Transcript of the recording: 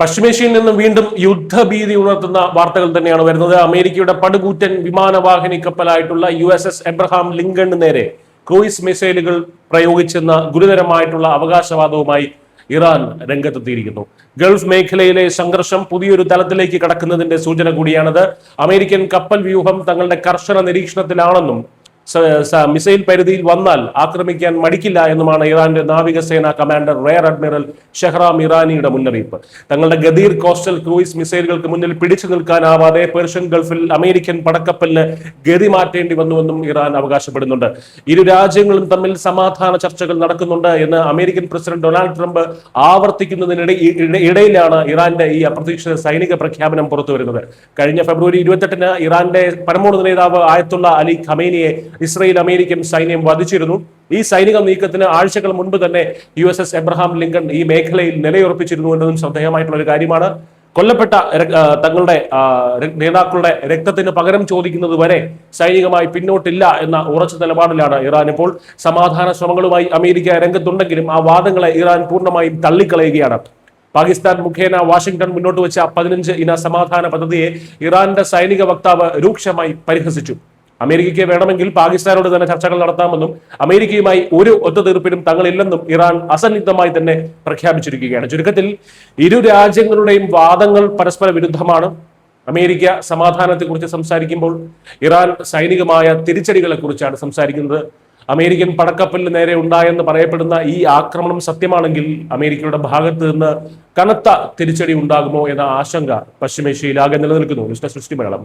പശ്ചിമേഷ്യയിൽ നിന്നും വീണ്ടും യുദ്ധഭീതി ഉണർത്തുന്ന വാർത്തകൾ തന്നെയാണ് വരുന്നത്. അമേരിക്കയുടെ പടുകൂറ്റൻ വിമാനവാഹിനി കപ്പലായിട്ടുള്ള USS എബ്രഹാം ലിങ്കണിന് നേരെ ക്രൂയിസ് മിസൈലുകൾ പ്രയോഗിച്ചെന്ന ഗുരുതരമായിട്ടുള്ള അവകാശവാദവുമായി ഇറാൻ രംഗത്തെത്തിയിരിക്കുന്നു. ഗൾഫ് മേഖലയിലെ സംഘർഷം പുതിയൊരു തലത്തിലേക്ക് കടക്കുന്നതിന്റെ സൂചന കൂടിയാണത്. അമേരിക്കൻ കപ്പൽ വ്യൂഹം തങ്ങളുടെ കർശന നിരീക്ഷണത്തിലാണെന്നും മിസൈൽ പരിധിയിൽ വന്നാൽ ആക്രമിക്കാൻ മടിക്കില്ല എന്നുമാണ് ഇറാന്റെ നാവികസേന കമാൻഡർ റിയർ അഡ്മിറൽ ഷെഹ്റാം ഇറാനിയുടെ മുന്നറിയിപ്പ്. തങ്ങളുടെ ഗദീർ കോസ്റ്റൽ ക്രൂയിസ് മിസൈലുകൾക്ക് മുന്നിൽ പിടിച്ചു നിൽക്കാനാവാതെ പേർഷ്യൻ ഗൾഫിൽ അമേരിക്കൻ പടക്കപ്പലിന് ഗതി മാറ്റേണ്ടി വന്നുവെന്നും ഇറാൻ അവകാശപ്പെടുന്നുണ്ട്. ഇരു രാജ്യങ്ങളും തമ്മിൽ സമാധാന ചർച്ചകൾ നടക്കുന്നുണ്ട് എന്ന് അമേരിക്കൻ പ്രസിഡന്റ് ഡൊണാൾഡ് ട്രംപ് ആവർത്തിക്കുന്നതിനിടയിലാണ് ഇറാന്റെ ഈ അപ്രതീക്ഷിത സൈനിക പ്രഖ്യാപനം പുറത്തുവരുന്നത്. കഴിഞ്ഞ ഫെബ്രുവരി 28-ന് ഇറാന്റെ പരമോന്നത നേതാവ് ആയത്തുള്ള അലി ഖമേനിയെ ഇസ്രയേൽ അമേരിക്കൻ സൈന്യം വധിച്ചിരുന്നു. ഈ സൈനിക നീക്കത്തിന് ആഴ്ചകൾ മുൻപ് തന്നെ USS എബ്രഹാം ലിങ്കൺ ഈ മേഖലയിൽ നിലയുറപ്പിച്ചിരുന്നു എന്നതും ശ്രദ്ധേയമായിട്ടുള്ള ഒരു കാര്യമാണ്. കൊല്ലപ്പെട്ട തങ്ങളുടെ നേതാക്കളുടെ രക്തത്തിന് പകരം ചോദിക്കുന്നത് വരെ സൈനികമായി പിന്നോട്ടില്ല എന്ന ഉറച്ച നിലപാടിലാണ് ഇറാൻ ഇപ്പോൾ. സമാധാന ശ്രമങ്ങളുമായി അമേരിക്ക രംഗത്തുണ്ടെങ്കിലും ആ വാദങ്ങളെ ഇറാൻ പൂർണ്ണമായും തള്ളിക്കളയുകയാണ്. പാകിസ്ഥാൻ മുഖേന വാഷിംഗ്ടൺ മുന്നോട്ട് വെച്ച 15 ഇന സമാധാന പദ്ധതിയെ ഇറാന്റെ സൈനിക വക്താവ് രൂക്ഷമായി പരിഹസിച്ചു. അമേരിക്കയ്ക്ക് വേണമെങ്കിൽ പാകിസ്ഥാനോട് തന്നെ ചർച്ചകൾ നടത്താമെന്നും അമേരിക്കയുമായി ഒരു ഒത്തുതീർപ്പിനും തങ്ങളില്ലെന്നും ഇറാൻ അസന്നിഗ്ധമായി തന്നെ പ്രഖ്യാപിച്ചിരിക്കുകയാണ്. ചുരുക്കത്തിൽ ഇരു രാജ്യങ്ങളുടെയും വാദങ്ങൾ പരസ്പര വിരുദ്ധമാണ്. അമേരിക്ക സമാധാനത്തെക്കുറിച്ച് സംസാരിക്കുമ്പോൾ ഇറാൻ സൈനികമായ തിരിച്ചടികളെ കുറിച്ചാണ് സംസാരിക്കുന്നത്. അമേരിക്കൻ പടക്കപ്പലിന് നേരെ ഉണ്ടായെന്ന് പറയപ്പെടുന്ന ഈ ആക്രമണം സത്യമാണെങ്കിൽ അമേരിക്കയുടെ ഭാഗത്ത് നിന്ന് കനത്ത തിരിച്ചടി ഉണ്ടാകുമോ എന്ന ആശങ്ക പശ്ചിമേഷ്യയിലാകെ നിലനിൽക്കുന്നു. സൃഷ്ടി മലയാളം.